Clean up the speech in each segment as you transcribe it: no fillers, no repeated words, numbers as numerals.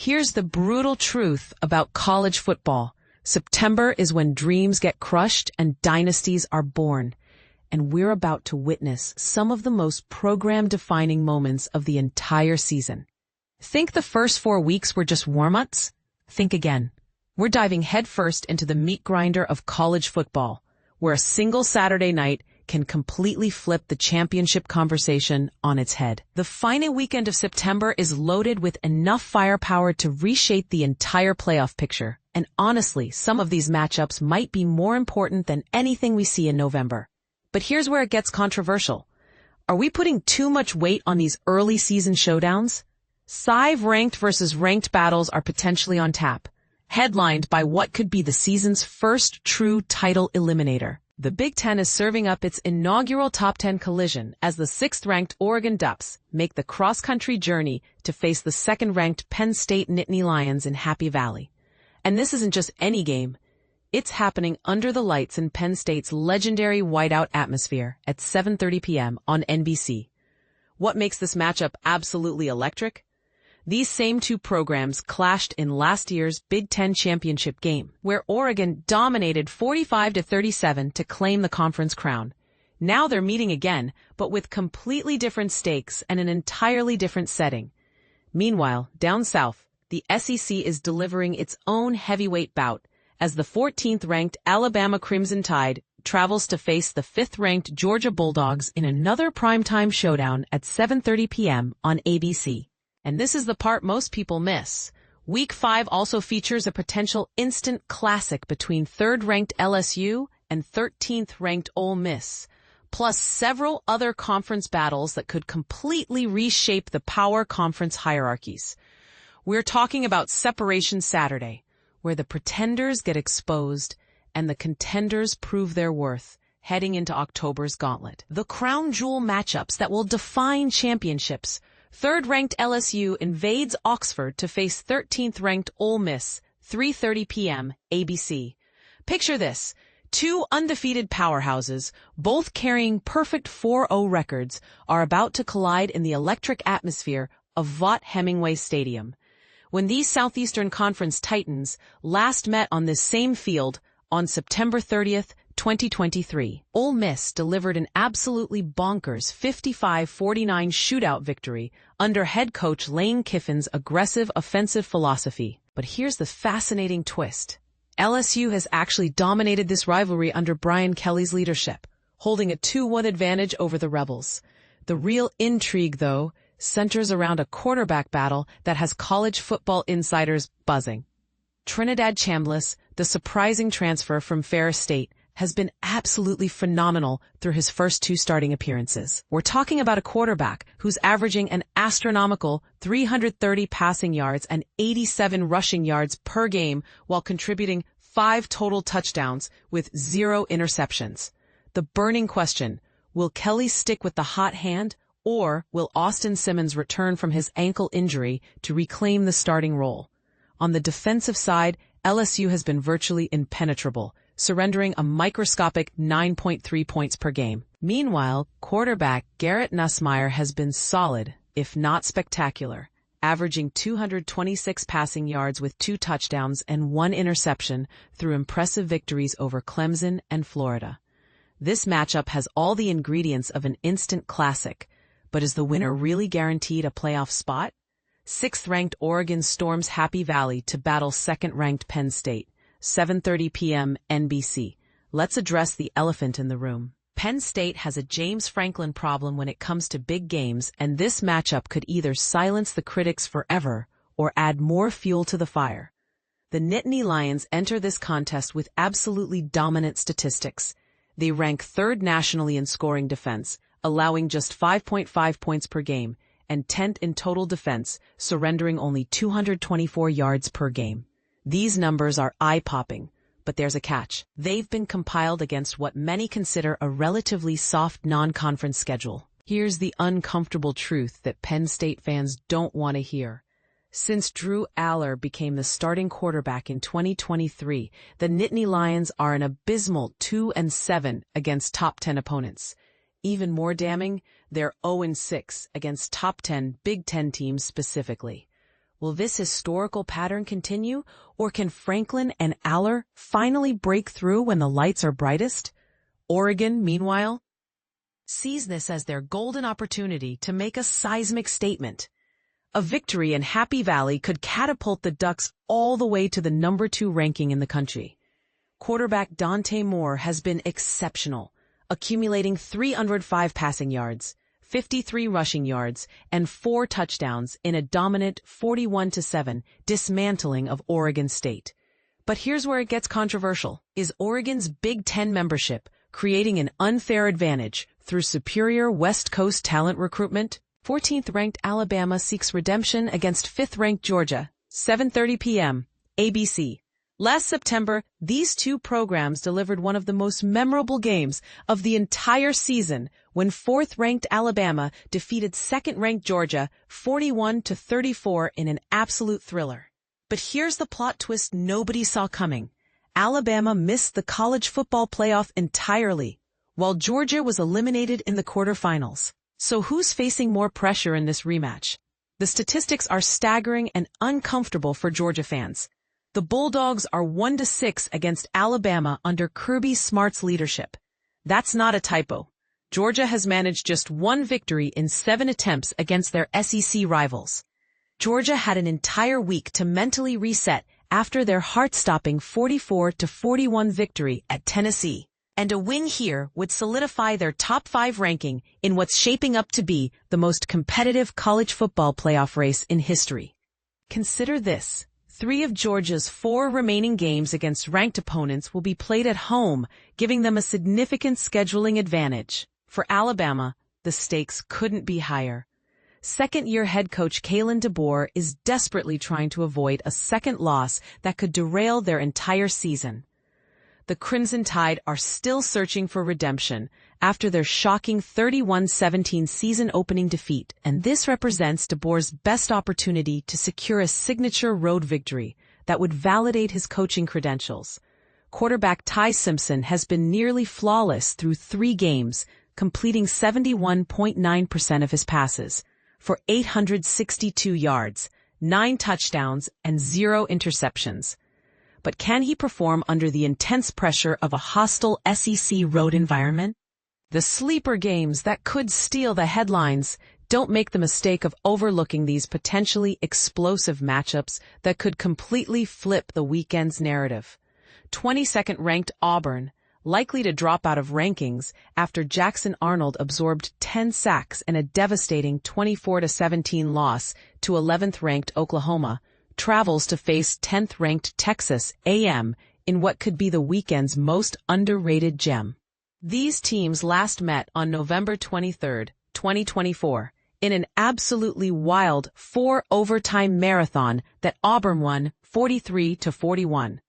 Here's the brutal truth about college football. September is when dreams get crushed and dynasties are born. And we're about to witness some of the most program-defining moments of the entire season. Think the first 4 weeks were just warm-ups? Think again. We're diving headfirst into the meat grinder of college football, where a single Saturday night can completely flip the championship conversation on its head. The final weekend of September is loaded with enough firepower to reshape the entire playoff picture. And honestly, some of these matchups might be more important than anything we see in November. But here's where it gets controversial. Are we putting too much weight on these early season showdowns? 5 ranked versus ranked battles are potentially on tap, headlined by what could be the season's first true title eliminator. The Big Ten is serving up its inaugural top 10 collision as the 6th-ranked Oregon Ducks make the cross-country journey to face the 2nd-ranked Penn State Nittany Lions in Happy Valley. And this isn't just any game. It's happening under the lights in Penn State's legendary Whiteout atmosphere at 7:30 p.m. on NBC. What makes this matchup absolutely electric? These same two programs clashed in last year's Big Ten championship game, where Oregon dominated 45-37 to claim the conference crown. Now they're meeting again, but with completely different stakes and an entirely different setting. Meanwhile, down south, the SEC is delivering its own heavyweight bout as the 14th-ranked Alabama Crimson Tide travels to face the 5th-ranked Georgia Bulldogs in another primetime showdown at 7:30 p.m. on ABC. And this is the part most people miss. Week 5 also features a potential instant classic between 3rd-ranked LSU and 13th-ranked Ole Miss, plus several other conference battles that could completely reshape the power conference hierarchies. We're talking about Separation Saturday, where the pretenders get exposed and the contenders prove their worth, heading into October's gauntlet. The crown jewel matchups that will define championships. 3rd-ranked LSU invades Oxford to face 13th-ranked Ole Miss, 3:30 p.m. ABC. Picture this. 2 undefeated powerhouses, both carrying perfect 4-0 records, are about to collide in the electric atmosphere of Vaught-Hemingway Stadium. When these Southeastern Conference titans last met on this same field on September 30th, 2023, Ole Miss delivered an absolutely bonkers 55-49 shootout victory under head coach Lane Kiffin's aggressive offensive philosophy. But here's the fascinating twist. LSU has actually dominated this rivalry under Brian Kelly's leadership, holding a 2-1 advantage over the Rebels. The real intrigue, though, centers around a quarterback battle that has college football insiders buzzing. Trinidad Chambliss, the surprising transfer from Ferris State, has been absolutely phenomenal through his first 2 starting appearances. We're talking about a quarterback who's averaging an astronomical 330 passing yards and 87 rushing yards per game while contributing 5 total touchdowns with 0 interceptions. The burning question, will Kelly stick with the hot hand, or will Austin Simmons return from his ankle injury to reclaim the starting role? On the defensive side, LSU has been virtually impenetrable, surrendering a microscopic 9.3 points per game. Meanwhile, quarterback Garrett Nussmeier has been solid, if not spectacular, averaging 226 passing yards with 2 touchdowns and 1 interception through impressive victories over Clemson and Florida. This matchup has all the ingredients of an instant classic, but is the winner really guaranteed a playoff spot? 6th-ranked Oregon storms Happy Valley to battle 2nd-ranked Penn State. 7:30 p.m. NBC. Let's address the elephant in the room. Penn State has a James Franklin problem when it comes to big games, and this matchup could either silence the critics forever or add more fuel to the fire. The Nittany Lions enter this contest with absolutely dominant statistics. They rank 3rd nationally in scoring defense, allowing just 5.5 points per game, and 10th in total defense, surrendering only 224 yards per game. These numbers are eye-popping, but there's a catch. They've been compiled against what many consider a relatively soft non-conference schedule. Here's the uncomfortable truth that Penn State fans don't want to hear. Since Drew Aller became the starting quarterback in 2023, the Nittany Lions are an abysmal 2-7 against top 10 opponents. Even more damning, they're 0-6 against top 10 Big Ten teams specifically. Will this historical pattern continue, or can Franklin and Aller finally break through when the lights are brightest? Oregon, meanwhile, sees this as their golden opportunity to make a seismic statement. A victory in Happy Valley could catapult the Ducks all the way to the number 2 ranking in the country. Quarterback Dante Moore has been exceptional, accumulating 305 passing yards, 53 rushing yards, and 4 touchdowns in a dominant 41-7 dismantling of Oregon State. But here's where it gets controversial. Is Oregon's Big Ten membership creating an unfair advantage through superior West Coast talent recruitment? 14th-ranked Alabama seeks redemption against 5th-ranked Georgia, 7:30 p.m., ABC. Last September, these two programs delivered one of the most memorable games of the entire season when 4th-ranked Alabama defeated 2nd-ranked Georgia 41-34 in an absolute thriller. But here's the plot twist nobody saw coming. Alabama missed the college football playoff entirely, while Georgia was eliminated in the quarterfinals. So who's facing more pressure in this rematch? The statistics are staggering and uncomfortable for Georgia fans. The Bulldogs are 1-6 against Alabama under Kirby Smart's leadership. That's not a typo. Georgia has managed just 1 victory in 7 attempts against their SEC rivals. Georgia had an entire week to mentally reset after their heart-stopping 44-41 victory at Tennessee. And a win here would solidify their top 5 ranking in what's shaping up to be the most competitive college football playoff race in history. Consider this. 3 of Georgia's 4 remaining games against ranked opponents will be played at home, giving them a significant scheduling advantage. For Alabama, the stakes couldn't be higher. Second-year head coach Kalen DeBoer is desperately trying to avoid a second loss that could derail their entire season. The Crimson Tide are still searching for redemption after their shocking 31-17 season-opening defeat, and this represents DeBoer's best opportunity to secure a signature road victory that would validate his coaching credentials. Quarterback Ty Simpson has been nearly flawless through 3 games, completing 71.9% of his passes for 862 yards, 9 touchdowns, and 0 interceptions. But can he perform under the intense pressure of a hostile SEC road environment? The sleeper games that could steal the headlines. Don't make the mistake of overlooking these potentially explosive matchups that could completely flip the weekend's narrative. 22nd-ranked Auburn, likely to drop out of rankings after Jackson Arnold absorbed 10 sacks and a devastating 24-17 loss to 11th-ranked Oklahoma, travels to face 10th-ranked Texas A&M in what could be the weekend's most underrated gem. These teams last met on November 23, 2024, in an absolutely wild 4-overtime marathon that Auburn won 43-41.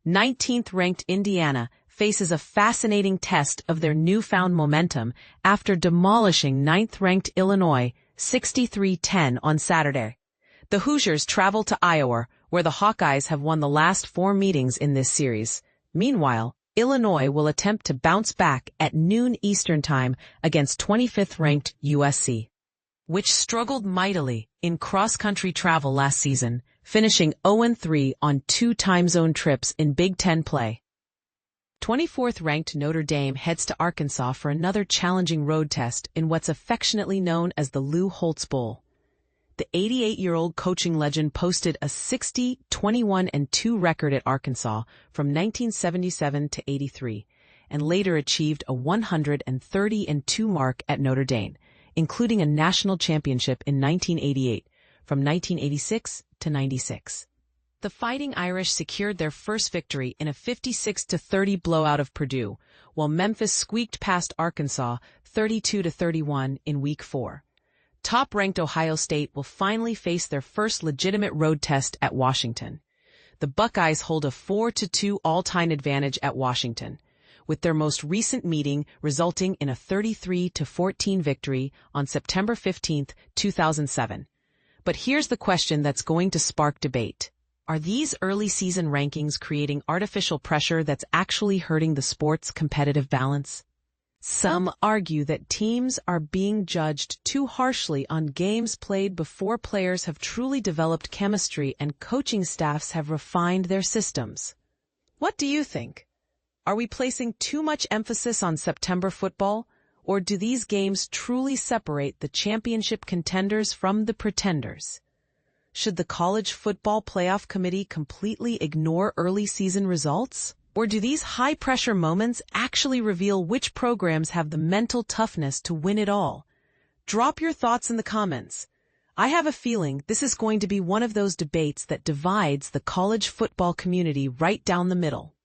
19th-ranked Indiana faces a fascinating test of their newfound momentum after demolishing 9th-ranked Illinois 63-10 on Saturday. The Hoosiers travel to Iowa, where the Hawkeyes have won the last 4 meetings in this series. Meanwhile, Illinois will attempt to bounce back at noon Eastern Time against 25th-ranked USC, which struggled mightily in cross-country travel last season, finishing 0-3 on 2 time-zone trips in Big Ten play. 24th-ranked Notre Dame heads to Arkansas for another challenging road test in what's affectionately known as the Lou Holtz Bowl. The 88-year-old coaching legend posted a 60-21-2 record at Arkansas from 1977 to 83, and later achieved a 130-2 mark at Notre Dame, including a national championship in 1988, from 1986 to 96. The Fighting Irish secured their first victory in a 56-30 blowout of Purdue, while Memphis squeaked past Arkansas 32-31 in Week 4. Top-ranked Ohio State will finally face their first legitimate road test at Washington. The Buckeyes hold a 4-2 all-time advantage at Washington, with their most recent meeting resulting in a 33-14 victory on September 15, 2007. But here's the question that's going to spark debate. Are these early season rankings creating artificial pressure that's actually hurting the sport's competitive balance? Some argue that teams are being judged too harshly on games played before players have truly developed chemistry and coaching staffs have refined their systems. What do you think? Are we placing too much emphasis on September football, or do these games truly separate the championship contenders from the pretenders? Should the College Football Playoff Committee completely ignore early season results? Or do these high-pressure moments actually reveal which programs have the mental toughness to win it all? Drop your thoughts in the comments. I have a feeling this is going to be one of those debates that divides the college football community right down the middle.